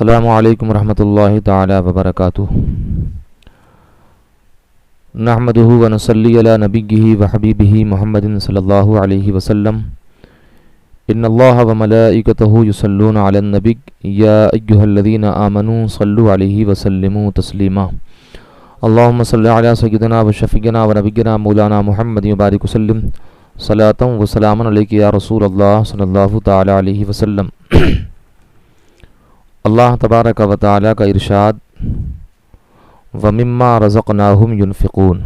السلام علیکم ورحمۃ اللہ تعالی وبرکاتہ۔ نحمدہ ونصلی علی نبیہ وحبیبہ محمد صلی اللہ علیہ وسلم۔ ان اللہ وملائکتہ یصلون علی النبی یا ایہا الذین آمنوا صلوا علیہ وسلموا تسلیما۔ اللہم صلی علی سیدنا وشفیعنا ونبینا مولانا محمد وبارک وسلم صلاۃ وسلام علیک یا رسول اللہ صلی اللہ تعالی علیہ وسلم۔ اللہ تبارک و تعالی کا ارشاد وَمِمَّا رَزَقْنَاهُمْ يُنْفِقُونَ،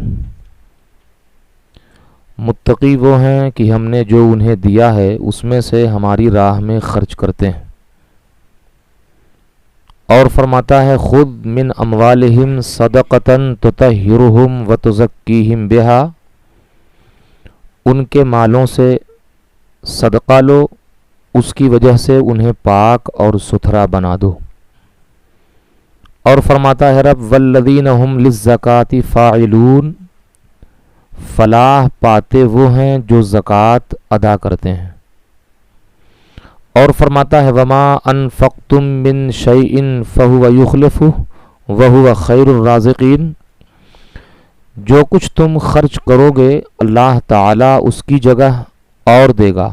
متقی وہ ہیں کہ ہم نے جو انہیں دیا ہے اس میں سے ہماری راہ میں خرچ کرتے ہیں۔ اور فرماتا ہے خُذْ مِنْ أَمْوَالِهِمْ صَدَقَةً تُطَهِّرُهُمْ وَتُزَكِّيهِمْ بِهَا، ان کے مالوں سے صدقہ لو، اس کی وجہ سے انہیں پاک اور ستھرا بنا دو۔ اور فرماتا ہے رب والذین ہم للزکاۃ فاعلون، فلاح پاتے وہ ہیں جو زکوٰۃ ادا کرتے ہیں۔ اور فرماتا ہے وما انفقتم من شیء فہو یخلفہ وہو خیر الرازقین، جو کچھ تم خرچ کرو گے اللہ تعالیٰ اس کی جگہ اور دے گا،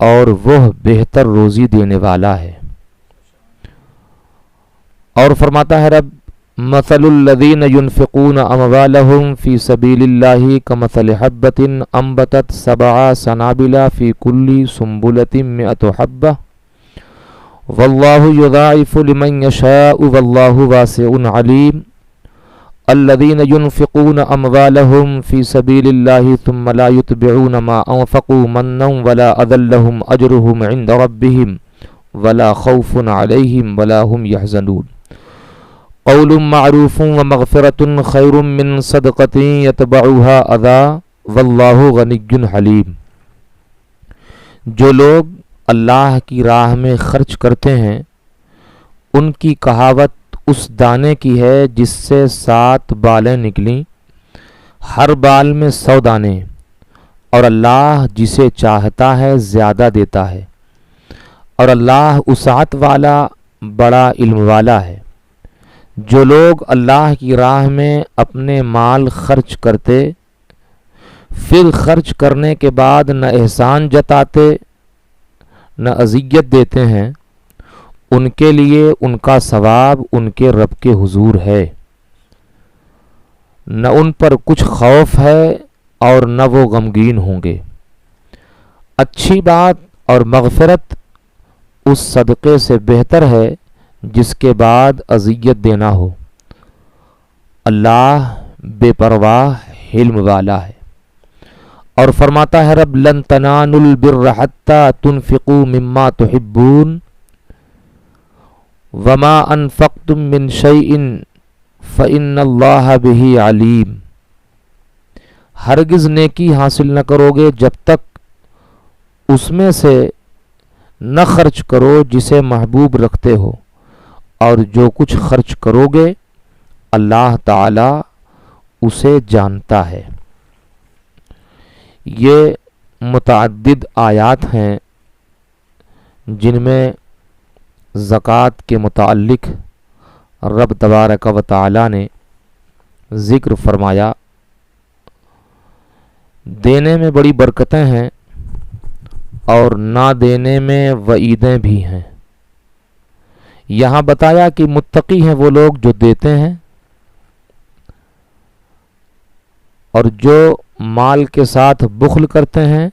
اور وہ بہتر روزی دینے والا ہے۔ اور فرماتا ہے رب مثل الذین ينفقون اموالهم فی سبیل اللہ کمثل حبۃ انبتت 7 سنابل فی کل سنبلۃ 100 حبۃ واللہ یضاعف لمن یشاء واللہ واسع علیم۔ الذین ينفقون اموالهم فی سبیل اللہ ثم لا یتبعون ما انفقوا منا ولا اذى لهم اجرهم عند ربهم ولا خوف علیہم ولا هم يحزنون۔ قول معروف ومغفرة خیر من صدقة یتبعها اذى واللہ غنی حلیم۔ جو لوگ اللہ کی راہ میں خرچ کرتے ہیں ان کی کہاوت اس دانے کی ہے جس سے 7 بالیں نکلیں، ہر بال میں 100 دانے، اور اللہ جسے چاہتا ہے زیادہ دیتا ہے، اور اللہ وسعت والا بڑا علم والا ہے۔ جو لوگ اللہ کی راہ میں اپنے مال خرچ کرتے پھر خرچ کرنے کے بعد نہ احسان جتاتے نہ اذیت دیتے ہیں، ان کے لیے ان کا ثواب ان کے رب کے حضور ہے، نہ ان پر کچھ خوف ہے اور نہ وہ غمگین ہوں گے۔ اچھی بات اور مغفرت اس صدقے سے بہتر ہے جس کے بعد اذیت دینا ہو۔ اللہ بے پرواہ حلم والا ہے۔ اور فرماتا ہے رب لن تنالوا البر حتى تنفقوا مما تحبون وما انفقتم من شیء فإن اللہ بہ علیم۔ ہرگز نیکی حاصل نہ کرو گے جب تک اس میں سے نہ خرچ کرو جسے محبوب رکھتے ہو، اور جو کچھ خرچ کرو گے اللہ تعالی اسے جانتا ہے۔ یہ متعدد آیات ہیں جن میں زکوٰۃ کے متعلق رب تبارک و تعالی نے ذکر فرمایا۔ دینے میں بڑی برکتیں ہیں اور نہ دینے میں وعیدیں بھی ہیں۔ یہاں بتایا کہ متقی ہیں وہ لوگ جو دیتے ہیں، اور جو مال کے ساتھ بخل کرتے ہیں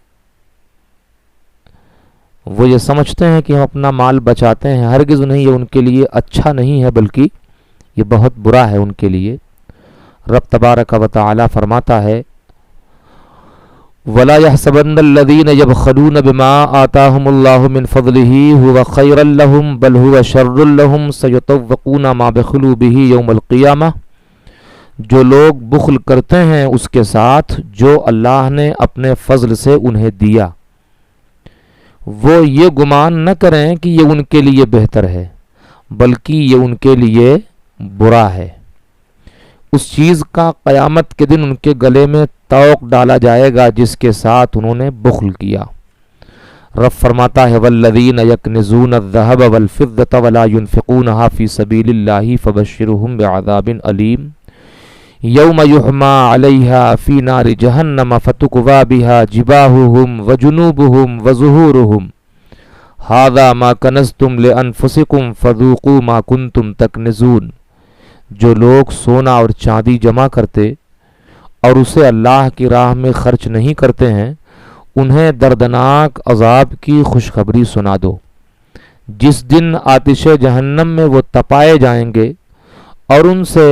وہ یہ سمجھتے ہیں کہ ہم اپنا مال بچاتے ہیں، ہرگز نہیں، یہ ان کے لیے اچھا نہیں ہے بلکہ یہ بہت برا ہے ان کے لیے۔ رب تبارک و تعالی فرماتا ہے وَلَا يَحْسَبَنَّ الَّذِينَ يَبْخَلُونَ بِمَا آتَاهُمُ اللَّهُ مِنْ فَضْلِهِ هُوَ خَيْرًا لَهُمْ بَلْ هُوَ شَرٌّ لَهُمْ سَيُطَوَّقُونَ مَا بَخِلُوا بِهِ يَوْمَ الْقِيَامَةِ۔ جو لوگ بخل کرتے ہیں اس کے ساتھ جو اللہ نے اپنے فضل سے انہیں دیا، وہ یہ گمان نہ کریں کہ یہ ان کے لیے بہتر ہے، بلکہ یہ ان کے لیے برا ہے۔ اس چیز کا قیامت کے دن ان کے گلے میں طوق ڈالا جائے گا جس کے ساتھ انہوں نے بخل کیا۔ رب فرماتا ہے والذین یکنزون الذهب والفضة ولا ينفقونها في سبیل اللہ فبشرهم بعذاب علیم یوم یحما علیہا فی نار جہنم فتکوی بہا جباہہم وجنوبہم وظہورہم ھذا ما کنزتم لانفسکم فذوقوا ما کنتم تکنزون۔ جو لوگ سونا اور چاندی جمع کرتے اور اسے اللہ کی راہ میں خرچ نہیں کرتے ہیں انہیں دردناک عذاب کی خوشخبری سنا دو، جس دن آتش جہنم میں وہ تپائے جائیں گے اور ان سے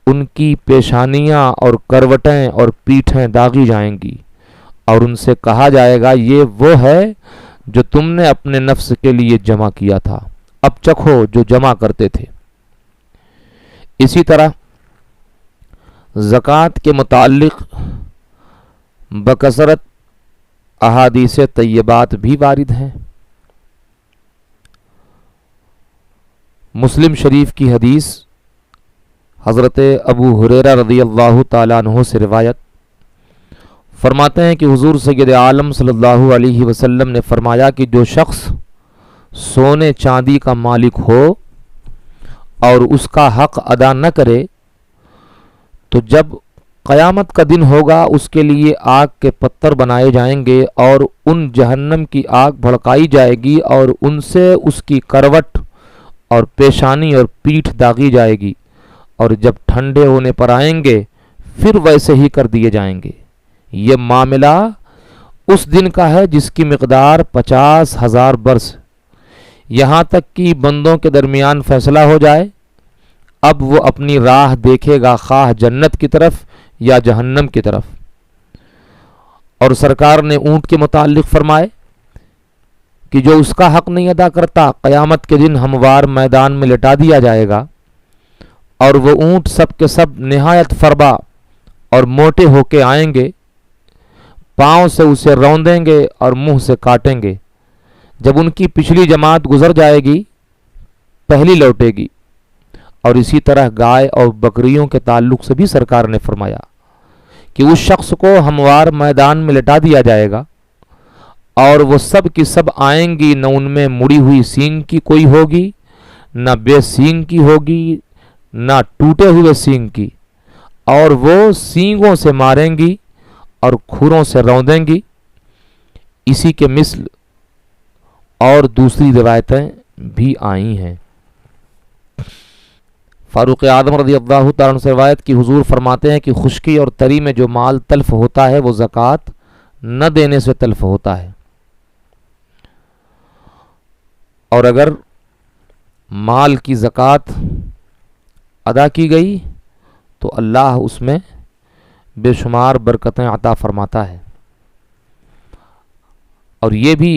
ان کی پیشانیاں اور کروٹیں اور پیٹھیں داغی جائیں گی، اور ان سے کہا جائے گا یہ وہ ہے جو تم نے اپنے نفس کے لیے جمع کیا تھا، اب چکھو جو جمع کرتے تھے۔ اسی طرح زکوٰۃ کے متعلق بکثرت احادیث طیبات بھی وارد ہیں۔ مسلم شریف کی حدیث حضرت ابو ہریرہ رضی اللہ تعالیٰ عنہ سے روایت فرماتے ہیں کہ حضور سید عالم صلی اللہ علیہ وسلم نے فرمایا کہ جو شخص سونے چاندی کا مالک ہو اور اس کا حق ادا نہ کرے تو جب قیامت کا دن ہوگا اس کے لیے آگ کے پتھر بنائے جائیں گے اور ان جہنم کی آگ بھڑکائی جائے گی اور ان سے اس کی کروٹ اور پیشانی اور پیٹھ داغی جائے گی، اور جب ٹھنڈے ہونے پر آئیں گے پھر ویسے ہی کر دیے جائیں گے۔ یہ معاملہ اس دن کا ہے جس کی مقدار 50,000 برس، یہاں تک کہ بندوں کے درمیان فیصلہ ہو جائے۔ اب وہ اپنی راہ دیکھے گا، خواہ جنت کی طرف یا جہنم کی طرف۔ اور سرکار نے اونٹ کے متعلق فرمائے کہ جو اس کا حق نہیں ادا کرتا قیامت کے دن ہموار میدان میں لٹا دیا جائے گا، اور وہ اونٹ سب کے سب نہایت فربا اور موٹے ہو کے آئیں گے، پاؤں سے اسے روندیں گے اور منہ سے کاٹیں گے۔ جب ان کی پچھلی جماعت گزر جائے گی پہلی لوٹے گی۔ اور اسی طرح گائے اور بکریوں کے تعلق سے بھی سرکار نے فرمایا کہ اس شخص کو ہموار میدان میں لٹا دیا جائے گا اور وہ سب کی سب آئیں گی، نہ ان میں مڑی ہوئی سینگ کی کوئی ہوگی، نہ بے سینگ کی ہوگی، نہ ٹوٹے ہوئے سینگ کی، اور وہ سینگوں سے ماریں گی اور کھروں سے روندیں گی۔ اسی کے مثل اور دوسری روایتیں بھی آئی ہیں۔ فاروق اعظم رضی اللہ تعالیٰ عنہ سے روایت کی حضور فرماتے ہیں کہ خشکی اور تری میں جو مال تلف ہوتا ہے وہ زکوٰۃ نہ دینے سے تلف ہوتا ہے، اور اگر مال کی زکوٰۃ ادا کی گئی تو اللہ اس میں بے شمار برکتیں عطا فرماتا ہے۔ اور یہ بھی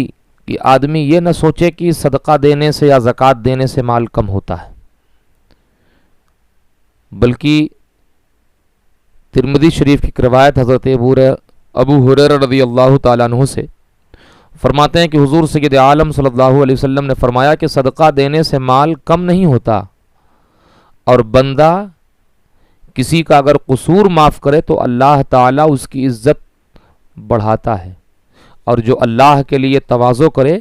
کہ آدمی یہ نہ سوچے کہ صدقہ دینے سے یا زکوٰۃ دینے سے مال کم ہوتا ہے، بلکہ ترمذی شریف کی روایت حضرت ابو ہریرہ رضی اللہ تعالیٰ عنہ سے فرماتے ہیں کہ حضور سید عالم صلی اللہ علیہ وسلم نے فرمایا کہ صدقہ دینے سے مال کم نہیں ہوتا، اور بندہ کسی کا اگر قصور معاف کرے تو اللہ تعالیٰ اس کی عزت بڑھاتا ہے، اور جو اللہ کے لیے تواضع کرے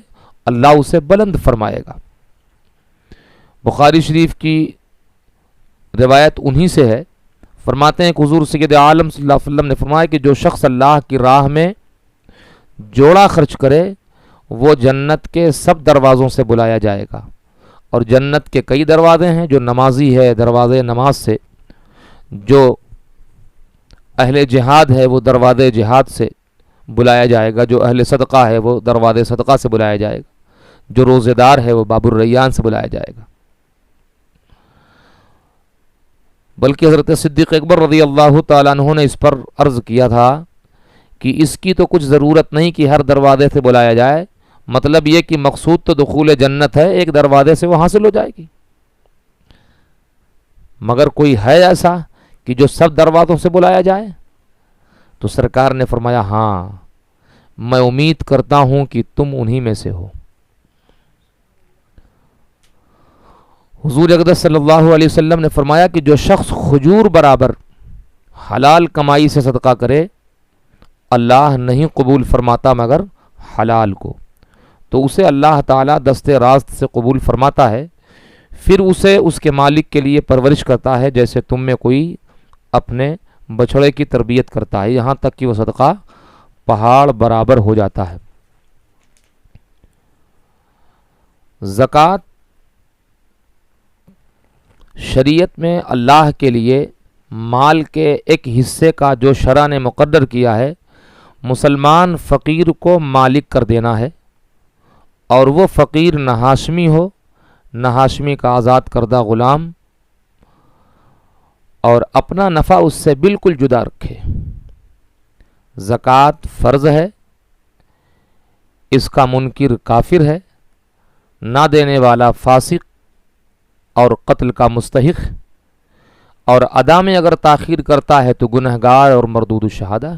اللہ اسے بلند فرمائے گا۔ بخاری شریف کی روایت انہی سے ہے، فرماتے ہیں کہ حضور سید عالم صلی اللہ علیہ وسلم نے فرمایا کہ جو شخص اللہ کی راہ میں جوڑا خرچ کرے وہ جنت کے سب دروازوں سے بلایا جائے گا، اور جنت کے کئی دروازے ہیں، جو نمازی ہے دروازے نماز سے، جو اہل جہاد ہے وہ دروازے جہاد سے بلایا جائے گا، جو اہل صدقہ ہے وہ دروازے صدقہ سے بلایا جائے گا، جو روزے دار ہے وہ باب الریان سے بلایا جائے گا۔ بلکہ حضرت صدیق اکبر رضی اللہ تعالیٰ عنہ نے اس پر عرض کیا تھا کہ اس کی تو کچھ ضرورت نہیں کہ ہر دروازے سے بلایا جائے، مطلب یہ کہ مقصود تو دخول جنت ہے، ایک دروازے سے وہ حاصل ہو جائے گی، مگر کوئی ہے ایسا کہ جو سب دروازوں سے بلایا جائے؟ تو سرکار نے فرمایا ہاں، میں امید کرتا ہوں کہ تم انہی میں سے ہو۔ حضور اقدس صلی اللہ علیہ وسلم نے فرمایا کہ جو شخص کھجور برابر حلال کمائی سے صدقہ کرے اللہ نہیں قبول فرماتا مگر حلال کو، تو اسے اللہ تعالیٰ دست راست سے قبول فرماتا ہے، پھر اسے اس کے مالک کے لیے پرورش کرتا ہے جیسے تم میں کوئی اپنے بچھڑے کی تربیت کرتا ہے، یہاں تک کہ وہ صدقہ پہاڑ برابر ہو جاتا ہے۔ زکوٰۃ شریعت میں اللہ کے لیے مال کے ایک حصے کا جو شرع نے مقرر کیا ہے، مسلمان فقیر کو مالک کر دینا ہے، اور وہ فقیر نہ ہاشمی ہو نہ ہاشمی کا آزاد کردہ غلام، اور اپنا نفع اس سے بالکل جدا رکھے۔ زکوٰۃ فرض ہے، اس کا منکر کافر ہے، نہ دینے والا فاسق اور قتل کا مستحق، اور ادا میں اگر تاخیر کرتا ہے تو گنہگار اور مردود الشہادہ۔